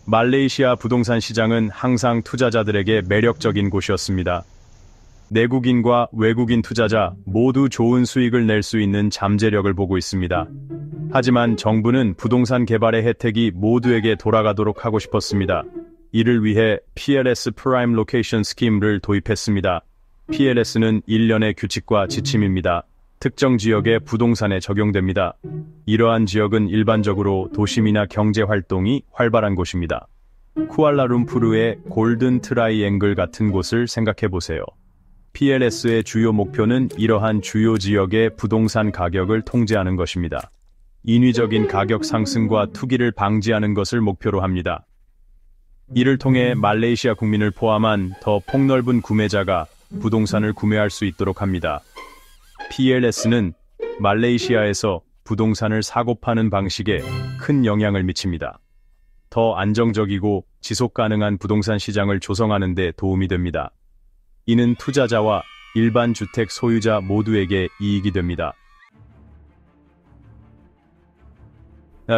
말레이시아 부동산 시장은 항상 투자자들에게 매력적인 곳이었습니다. 내국인과 외국인 투자자 모두 좋은 수익을 낼 수 있는 잠재력을 보고 있습니다. 하지만 정부는 부동산 개발의 혜택이 모두에게 돌아가도록 하고 싶었습니다. 이를 위해 PLS 프라임 로케이션 스킴을 도입했습니다. PLS는 일련의 규칙과 지침입니다. 특정 지역의 부동산에 적용됩니다. 이러한 지역은 일반적으로 도심이나 경제활동이 활발한 곳입니다. 쿠알라룸푸르의 골든 트라이앵글 같은 곳을 생각해보세요. PLS의 주요 목표는 이러한 주요 지역의 부동산 가격을 통제하는 것입니다. 인위적인 가격 상승과 투기를 방지하는 것을 목표로 합니다. 이를 통해 말레이시아 국민을 포함한 더 폭넓은 구매자가 부동산을 구매할 수 있도록 합니다. PLS는 말레이시아에서 부동산을 사고 파는 방식에 큰 영향을 미칩니다. 더 안정적이고 지속 가능한 부동산 시장을 조성하는 데 도움이 됩니다. 이는 투자자와 일반 주택 소유자 모두에게 이익이 됩니다.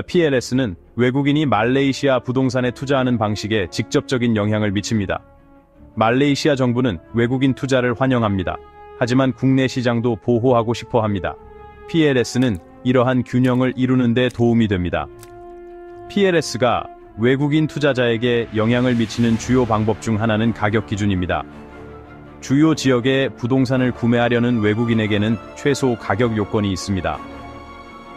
PLS는 외국인이 말레이시아 부동산에 투자하는 방식에 직접적인 영향을 미칩니다. 말레이시아 정부는 외국인 투자를 환영합니다. 하지만 국내 시장도 보호하고 싶어 합니다. PLS는 이러한 균형을 이루는 데 도움이 됩니다. PLS가 외국인 투자자에게 영향을 미치는 주요 방법 중 하나는 가격 기준입니다. 주요 지역의 부동산을 구매하려는 외국인에게는 최소 가격 요건이 있습니다.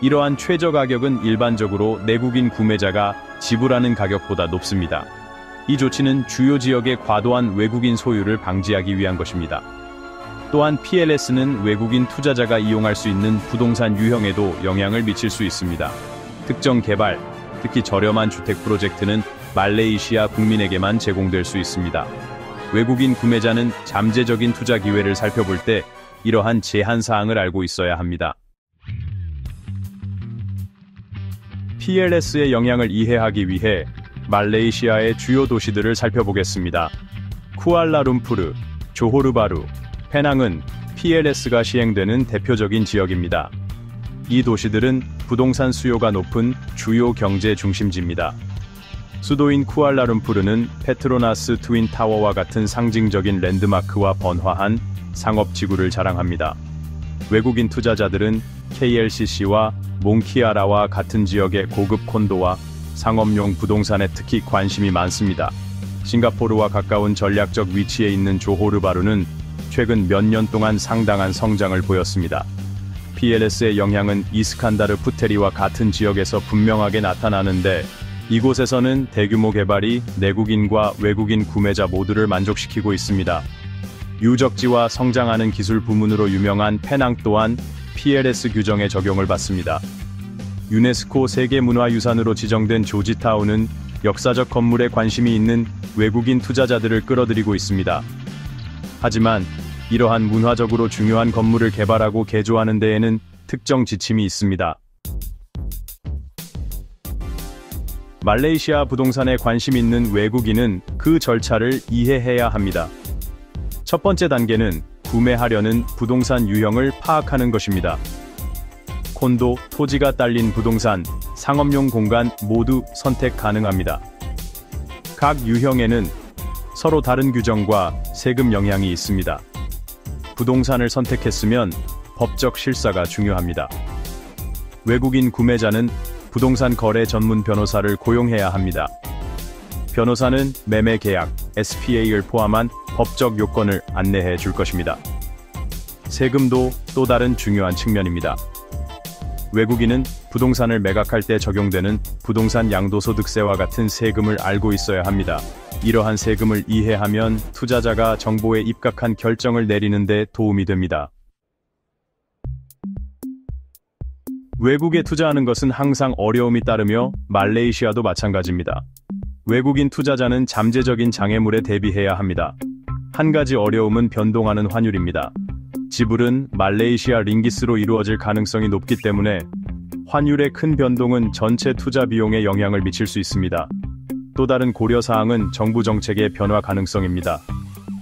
이러한 최저 가격은 일반적으로 내국인 구매자가 지불하는 가격보다 높습니다. 이 조치는 주요 지역의 과도한 외국인 소유를 방지하기 위한 것입니다. 또한 PLS는 외국인 투자자가 이용할 수 있는 부동산 유형에도 영향을 미칠 수 있습니다. 특정 개발, 특히 저렴한 주택 프로젝트는 말레이시아 국민에게만 제공될 수 있습니다. 외국인 구매자는 잠재적인 투자 기회를 살펴볼 때 이러한 제한 사항을 알고 있어야 합니다. PLS의 영향을 이해하기 위해 말레이시아의 주요 도시들을 살펴보겠습니다. 쿠알라룸푸르, 조호르바루, 페낭은 PLS가 시행되는 대표적인 지역입니다. 이 도시들은 부동산 수요가 높은 주요 경제 중심지입니다. 수도인 쿠알라룸푸르는 페트로나스 트윈타워와 같은 상징적인 랜드마크와 번화한 상업지구를 자랑합니다. 외국인 투자자들은 KLCC와 몽키아라와 같은 지역의 고급 콘도와 상업용 부동산에 특히 관심이 많습니다. 싱가포르와 가까운 전략적 위치에 있는 조호르바루는 최근 몇 년 동안 상당한 성장을 보였습니다. PLS의 영향은 이스칸다르 푸테리와 같은 지역에서 분명하게 나타나는데 이곳에서는 대규모 개발이 내국인과 외국인 구매자 모두를 만족시키고 있습니다. 유적지와 성장하는 기술 부문으로 유명한 페낭 또한 PLS 규정에 적용을 받습니다. 유네스코 세계문화유산으로 지정된 조지타운은 역사적 건물에 관심이 있는 외국인 투자자들을 끌어들이고 있습니다. 하지만 이러한 문화적으로 중요한 건물을 개발하고 개조하는 데에는 특정 지침이 있습니다. 말레이시아 부동산에 관심 있는 외국인은 그 절차를 이해해야 합니다. 첫 번째 단계는 구매하려는 부동산 유형을 파악하는 것입니다. 콘도, 토지가 딸린 부동산, 상업용 공간 모두 선택 가능합니다. 각 유형에는 서로 다른 규정과 세금 영향이 있습니다. 부동산을 선택했으면 법적 실사가 중요합니다. 외국인 구매자는 부동산 거래 전문 변호사를 고용해야 합니다. 변호사는 매매 계약, SPA를 포함한 법적 요건을 안내해 줄 것입니다. 세금도 또 다른 중요한 측면입니다. 외국인은 부동산을 매각할 때 적용되는 부동산 양도소득세와 같은 세금을 알고 있어야 합니다. 이러한 세금을 이해하면 투자자가 정보에 입각한 결정을 내리는 데 도움이 됩니다. 외국에 투자하는 것은 항상 어려움이 따르며 말레이시아도 마찬가지입니다. 외국인 투자자는 잠재적인 장애물에 대비해야 합니다. 한 가지 어려움은 변동하는 환율입니다. 지불은 말레이시아 링기스로 이루어질 가능성이 높기 때문에 환율의 큰 변동은 전체 투자 비용에 영향을 미칠 수 있습니다. 또 다른 고려사항은 정부 정책의 변화 가능성입니다.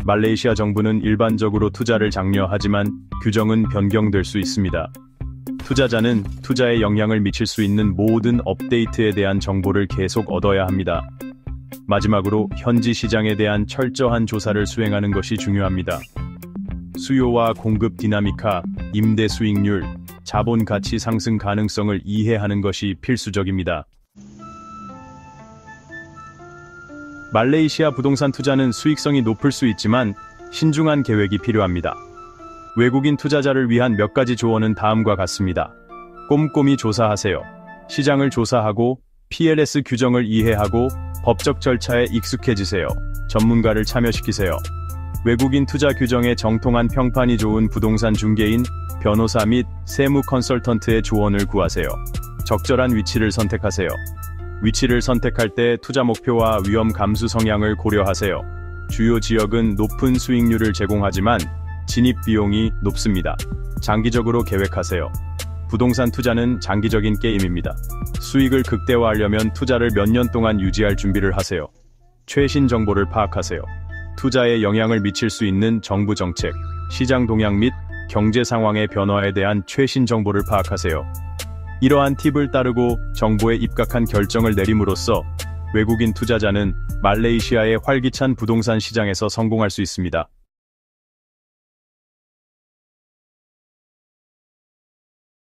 말레이시아 정부는 일반적으로 투자를 장려하지만 규정은 변경될 수 있습니다. 투자자는 투자에 영향을 미칠 수 있는 모든 업데이트에 대한 정보를 계속 얻어야 합니다. 마지막으로 현지 시장에 대한 철저한 조사를 수행하는 것이 중요합니다. 수요와 공급 디나미카, 임대 수익률, 자본 가치 상승 가능성을 이해하는 것이 필수적입니다. 말레이시아 부동산 투자는 수익성이 높을 수 있지만 신중한 계획이 필요합니다. 외국인 투자자를 위한 몇 가지 조언은 다음과 같습니다. 꼼꼼히 조사하세요. 시장을 조사하고 PLS 규정을 이해하고 법적 절차에 익숙해지세요. 전문가를 참여시키세요. 외국인 투자 규정에 정통한 평판이 좋은 부동산 중개인, 변호사 및 세무 컨설턴트의 조언을 구하세요. 적절한 위치를 선택하세요. 위치를 선택할 때 투자 목표와 위험 감수 성향을 고려하세요. 주요 지역은 높은 수익률을 제공하지만 진입 비용이 높습니다. 장기적으로 계획하세요. 부동산 투자는 장기적인 게임입니다. 수익을 극대화하려면 투자를 몇 년 동안 유지할 준비를 하세요. 최신 정보를 파악하세요. 투자에 영향을 미칠 수 있는 정부 정책, 시장 동향 및 경제 상황의 변화에 대한 최신 정보를 파악하세요. 이러한 팁을 따르고 정보에 입각한 결정을 내림으로써 외국인 투자자는 말레이시아의 활기찬 부동산 시장에서 성공할 수 있습니다.